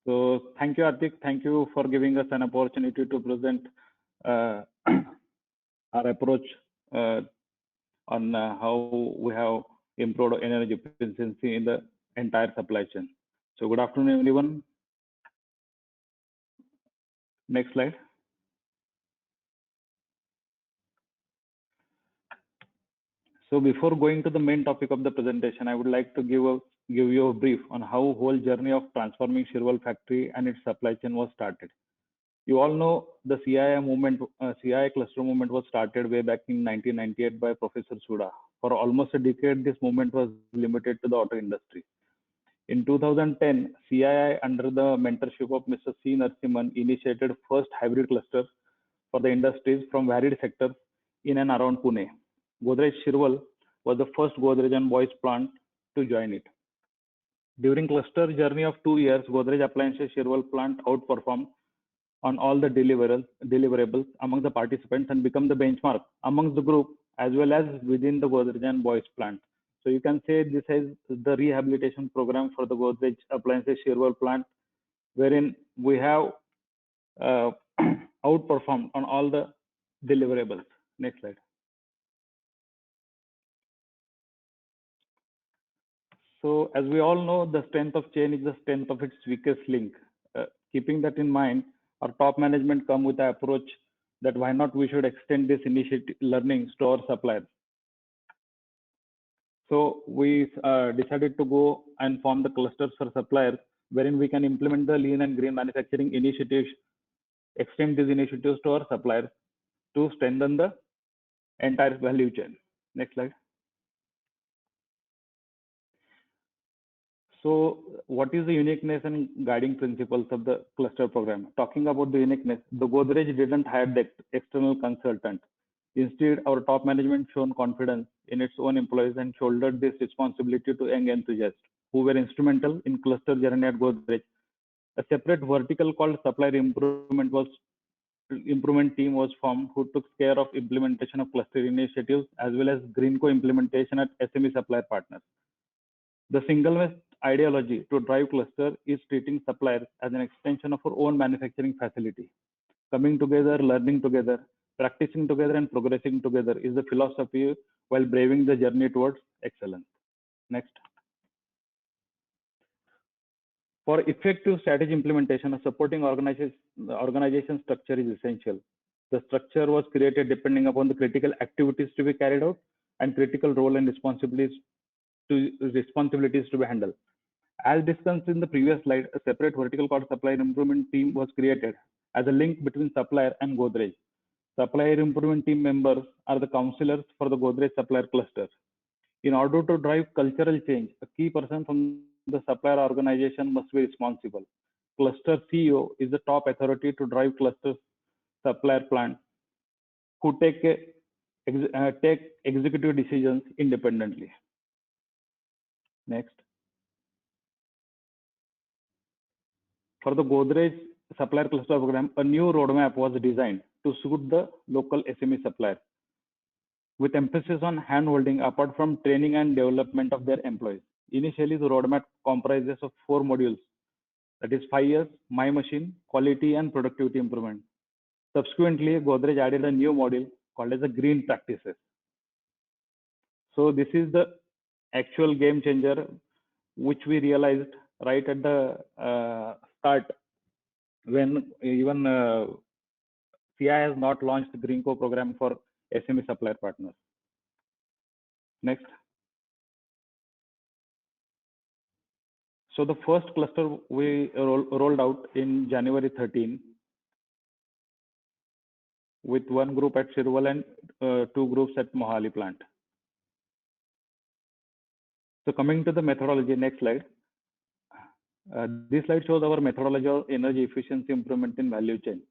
So thank you, Artik. Thank you for giving us an opportunity to present uh, our approach uh, on how we have improved energy efficiency in the entire supply chain. So good afternoon, everyone. Next slide. So before going to the main topic of the presentation, I would like to give you a brief on how whole journey of transforming Shirwal factory and its supply chain was started. You all know the CII movement, CII cluster movement was started way back in 1998 by Professor Suda. For almost a decade, this movement was limited to the auto industry. In 2010, CII, under the mentorship of Mr. C. Narasimhan, initiated first hybrid clusters for the industries from varied sectors in and around Pune. Godrej Shirwal was the first Godrej and Boyce plant to join it. During cluster journey of 2 years, Godrej Appliances Shirwal plant outperformed on all the deliverables among the participants and become the benchmark amongst the group as well as within the Godrej and Boyce plant. So you can say this is the rehabilitation program for the Godrej Appliances Shirwal plant, wherein we have uh, outperformed on all the deliverables. Next slide. So as we all know, the strength of chain is the strength of its weakest link. Keeping that in mind, our top management come with the approach that why not we should extend this initiative learnings to our suppliers. So we decided to go and form the clusters for suppliers, wherein we can implement the lean and green manufacturing initiatives, extend these initiatives to our suppliers to strengthen the entire value chain. Next slide. So what is the uniqueness and guiding principles of the cluster program? Talking about the uniqueness, the Godrej didn't hire the external consultant. Instead, our top management shown confidence in its own employees and shouldered this responsibility to young enthusiasts who were instrumental in cluster journey at Godrej. A separate vertical called supplier improvement team was formed who took care of implementation of cluster initiatives as well as Greenco implementation at SME supplier partners. The single best ideology to drive cluster is treating suppliers as an extension of our own manufacturing facility. Coming together, learning together, practicing together, and progressing together is the philosophy while braving the journey towards excellence. Next. For effective strategy implementation, a supporting organization structure is essential. The structure was created depending upon the critical activities to be carried out and critical role and responsibilities to be handled. As discussed in the previous slide, a separate vertical called supplier improvement team was created as a link between supplier and Godrej. Supplier improvement team members are the counselors for the Godrej supplier cluster. In order to drive cultural change, a key person from the supplier organization must be responsible. Cluster CEO is the top authority to drive cluster supplier plan who take executive decisions independently. Next. For the Godrej supplier cluster program, a new roadmap was designed to suit the local SME suppliers with emphasis on hand-holding apart from training and development of their employees. Initially, the roadmap comprises of 4 modules, that is 5 years, My Machine, Quality and Productivity Improvement. Subsequently, Godrej added a new module called as the Green Practices. So this is the actual game changer, which we realized right at the start when even CI has not launched the Greenco program for SME supplier partners. Next. So the first cluster we rolled out in January 13 with 1 group at Shirwal and 2 groups at Mohali plant. So coming to the methodology, next slide. This slide shows our methodology of energy efficiency improvement in value chain.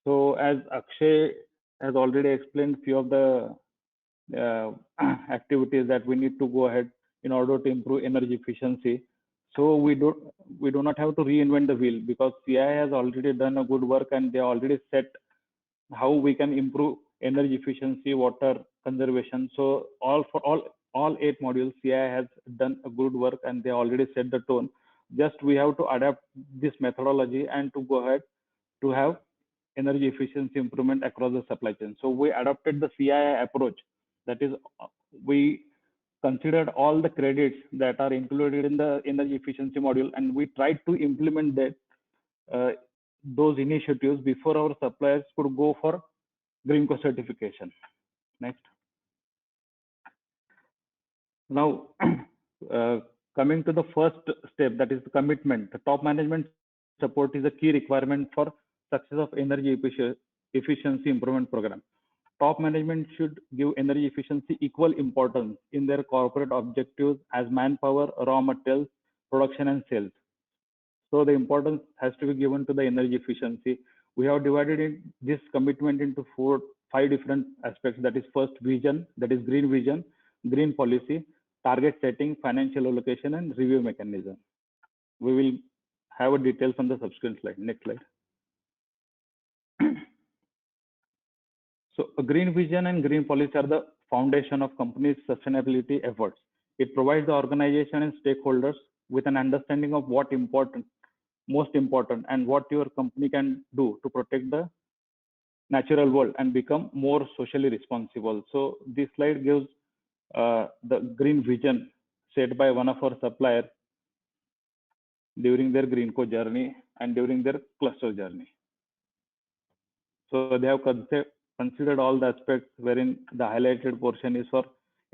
So as Akshay has already explained few of the activities that we need to go ahead in order to improve energy efficiency. So we do not have to reinvent the wheel because CI has already done a good work and they already set how we can improve energy efficiency, water conservation. So all 8 modules, CI has done a good work and they already set the tone Just we have to adapt this methodology and to go ahead to have energy efficiency improvement across the supply chain. So we adopted the CII approach. That is, we considered all the credits that are included in the energy efficiency module, and we tried to implement that uh, those initiatives before our suppliers could go for Green Co certification. Next. Now, coming to the first step, that is the commitment. The top management support is a key requirement for success of energy efficiency improvement program. Top management should give energy efficiency equal importance in their corporate objectives as manpower, raw materials, production, and sales. So the importance has to be given to the energy efficiency. We have divided this commitment into five different aspects. That is first vision, that is green vision, green policy, target setting, financial allocation, and review mechanism. We will have a details on the subsequent slide. Next slide. So a green vision and green policy are the foundation of company's sustainability efforts. It provides the organization and stakeholders with an understanding of what most important, and what your company can do to protect the natural world and become more socially responsible. So this slide gives the green vision set by one of our suppliers during their Green Co journey and during their cluster journey. So they have considered all the aspects, wherein the highlighted portion is for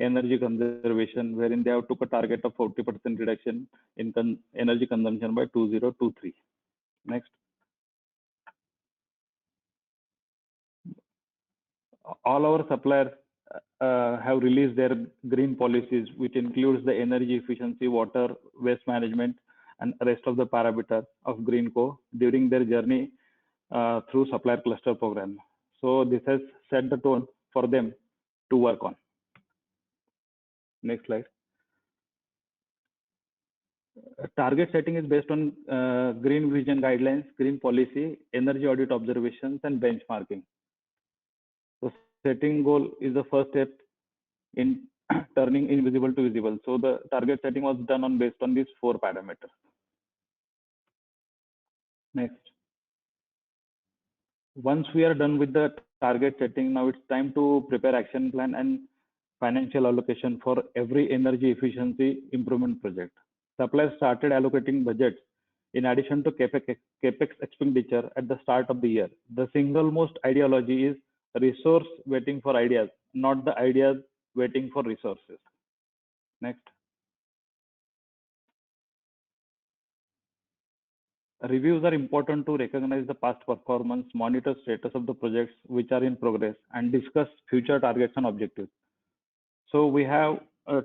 energy conservation, wherein they have took a target of 40% reduction in energy consumption by 2023. Next. All our suppliers have released their green policies, which includes the energy efficiency, water, waste management, and rest of the parameters of Green Co during their journey through supplier cluster program. So this has set the tone for them to work on. Next slide. Target setting is based on green vision guidelines, green policy, energy audit observations, and benchmarking. So setting goal is the first step in turning invisible to visible. So the target setting was done on based on these four parameters. Next. Once we are done with the target setting, now it's time to prepare action plan and financial allocation for every energy efficiency improvement project. Suppliers started allocating budgets in addition to capex expenditure at the start of the year. The single most ideology is resource waiting for ideas, not the ideas waiting for resources. Next. Reviews are important to recognize the past performance, monitor status of the projects which are in progress, and discuss future targets and objectives. So we have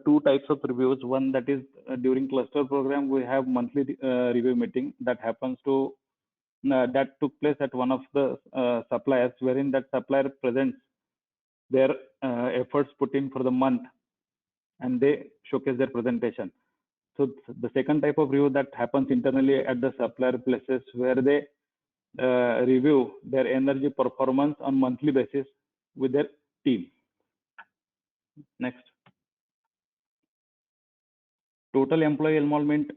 two types of reviews. One, that is during cluster program, we have monthly review meeting that happens to that took place at one of the suppliers, wherein that supplier presents their efforts put in for the month, and they showcase their presentation. So the second type of review that happens internally at the supplier places, where they review their energy performance on monthly basis with their team. Next. Total employee involvement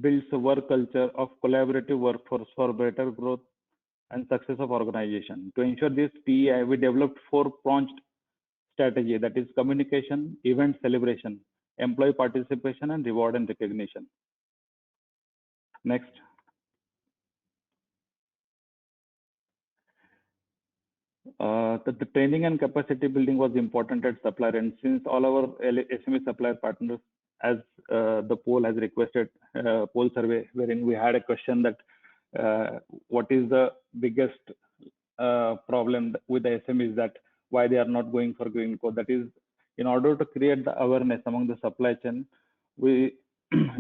builds a work culture of collaborative workforce for better growth and success of organization. To ensure this PEI, we developed four-pronged strategy, that is communication, event celebration, employee participation, and reward and recognition. Next. The training and capacity building was important at supplier end, since all our SME supplier partners, as the poll has requested, poll survey, wherein we had a question that what is the biggest problem with the SMEs, that why they are not going for Green Co. That is, in order to create the awareness among the supply chain, we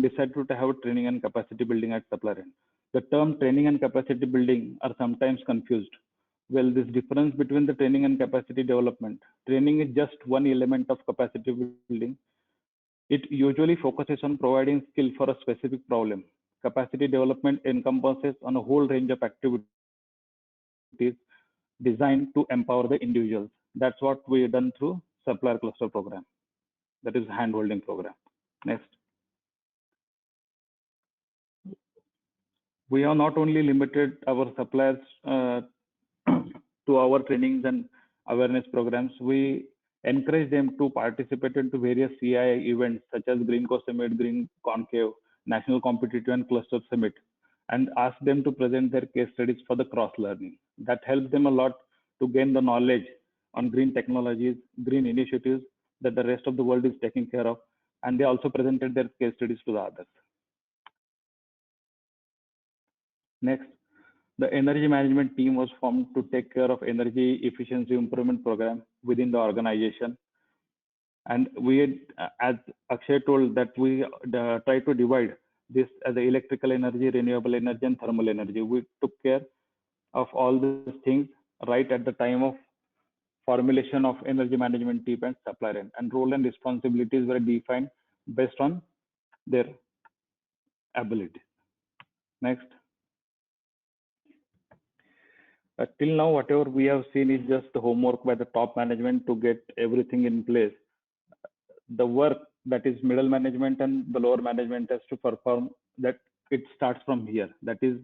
decided to have training and capacity building at supplier end. The term training and capacity building are sometimes confused. Well, this difference between the training and capacity development. Training is just one element of capacity building. It usually focuses on providing skill for a specific problem. Capacity development encompasses on a whole range of activities designed to empower the individuals. That's what we've done through supplier cluster program. That is handholding program. Next. We have not only limited our suppliers to our trainings and awareness programs, we encourage them to participate into various CI events such as Green Co Summit, Green Concave, National Competitive and Cluster Summit, and ask them to present their case studies for the cross learning. That helps them a lot to gain the knowledge on green technologies, green initiatives that the rest of the world is taking care of, and they also presented their case studies to the others. Next, the energy management team was formed to take care of energy efficiency improvement program within the organization. And we had, as Akshay told, that we try to divide this as the electrical energy, renewable energy, and thermal energy. We took care of all these things right at the time of formulation of energy management team and supplier end, and role and responsibilities were defined based on their ability. Next. Till now, whatever we have seen is just the homework by the top management to get everything in place. The work that is middle management and the lower management has to perform, that it starts from here. That is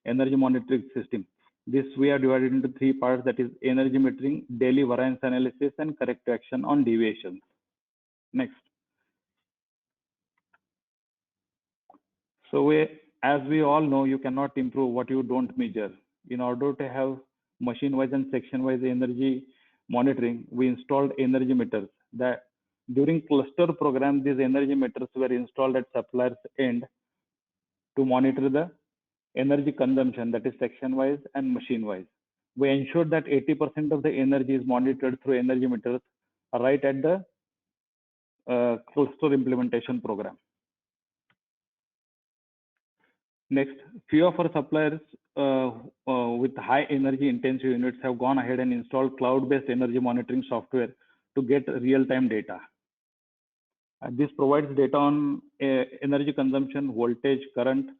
energy monitoring system. This we are divided into three parts, that is energy metering, daily variance analysis, and corrective action on deviations. Next. So as we all know, you cannot improve what you don't measure. In order to have machine-wise and section-wise energy monitoring, we installed energy meters. That during cluster program, these energy meters were installed at suppliers' end to monitor the energy consumption, that is section-wise and machine-wise. We ensured that 80% of the energy is monitored through energy meters right at the cluster implementation program. Next, few of our suppliers with high energy intensive units have gone ahead and installed cloud-based energy monitoring software to get real-time data. This provides data on energy consumption, voltage, current,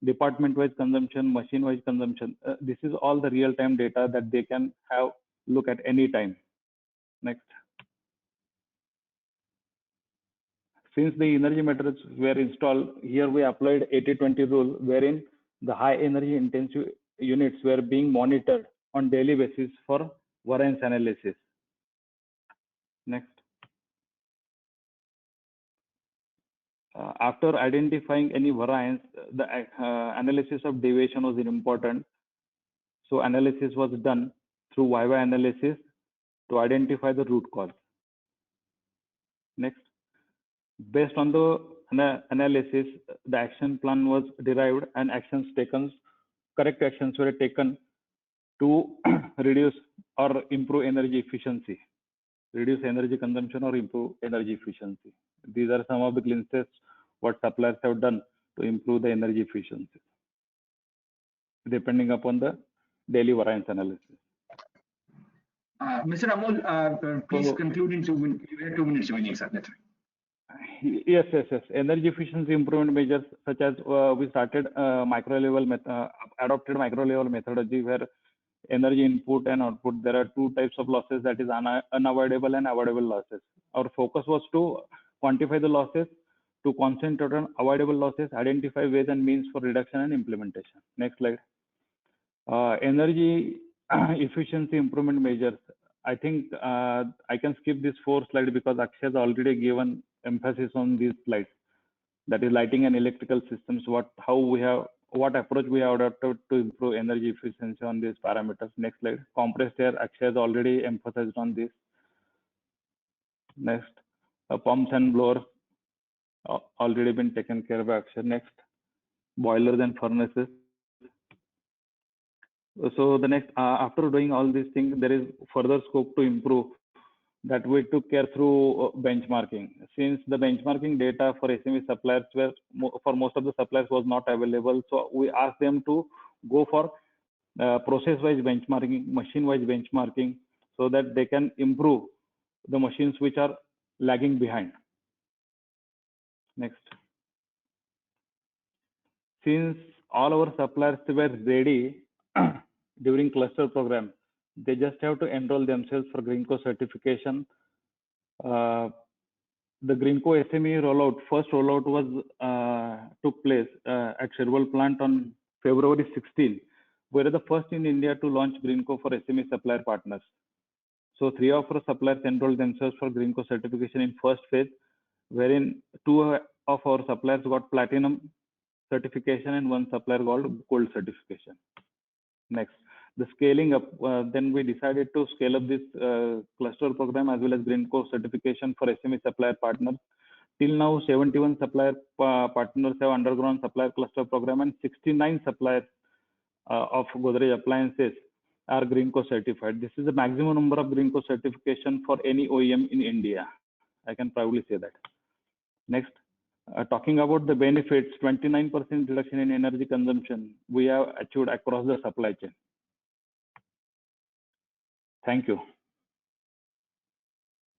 department-wise consumption, machine-wise consumption. This is all the real-time data that they can have look at any time. Next. Since the energy meters were installed, here we applied 80-20 rule, wherein the high energy intensive units were being monitored on daily basis for variance analysis. Next. After identifying any variance, the analysis of deviation was important. So analysis was done through YY analysis to identify the root cause. Next. Based on the analysis, the action plan was derived and actions taken, correct actions were taken to reduce or improve energy efficiency, reduce energy consumption or improve energy efficiency. These are some of the glimpses what suppliers have done to improve the energy efficiency, depending upon the daily variance analysis. Mr. Amol, please conclude in 2 minutes. You have 2 minutes remaining, sir. That's right. Yes. Energy efficiency improvement measures such as we started adopted micro level methodology where energy input and output, there are two types of losses, that is unavoidable and avoidable losses. Our focus was to quantify the losses, to concentrate on avoidable losses, identify ways and means for reduction and implementation. Next slide. Energy efficiency improvement measures. I think I can skip this 4 slides because Akshay has already given emphasis on these slides. That is lighting and electrical systems. What approach we have adopted to improve energy efficiency on these parameters. Next slide. Compressed air. Akshay has already emphasized on this. Next, pumps and blowers already been taken care of by Akshay. Next, boilers and furnaces. So the next, after doing all these things, there is further scope to improve, that we took care through benchmarking. Since the benchmarking data for SME suppliers were for most of the suppliers was not available, so we asked them to go for process-wise benchmarking, machine-wise benchmarking, so that they can improve the machines which are lagging behind. Next. Since all our suppliers were ready during cluster program, they just have to enroll themselves for Greenco certification. The Greenco SME rollout, first rollout was took place at Sherwal plant on February 16, we were the first in India to launch Greenko for SME supplier partners. So 3 of our suppliers enrolled themselves for Greenko certification in first phase, wherein 2 of our suppliers got platinum certification and 1 supplier got gold certification. Next, the scaling up. Then we decided to scale up this cluster program as well as Greenko certification for SME supplier partners. Till now, 71 supplier partners have undergone supplier cluster program, and 69 suppliers of Godrej appliances are Greenko certified. This is the maximum number of Greenko certification for any OEM in India. I can proudly say that. Next, talking about the benefits, 29% reduction in energy consumption we have achieved across the supply chain. Thank you.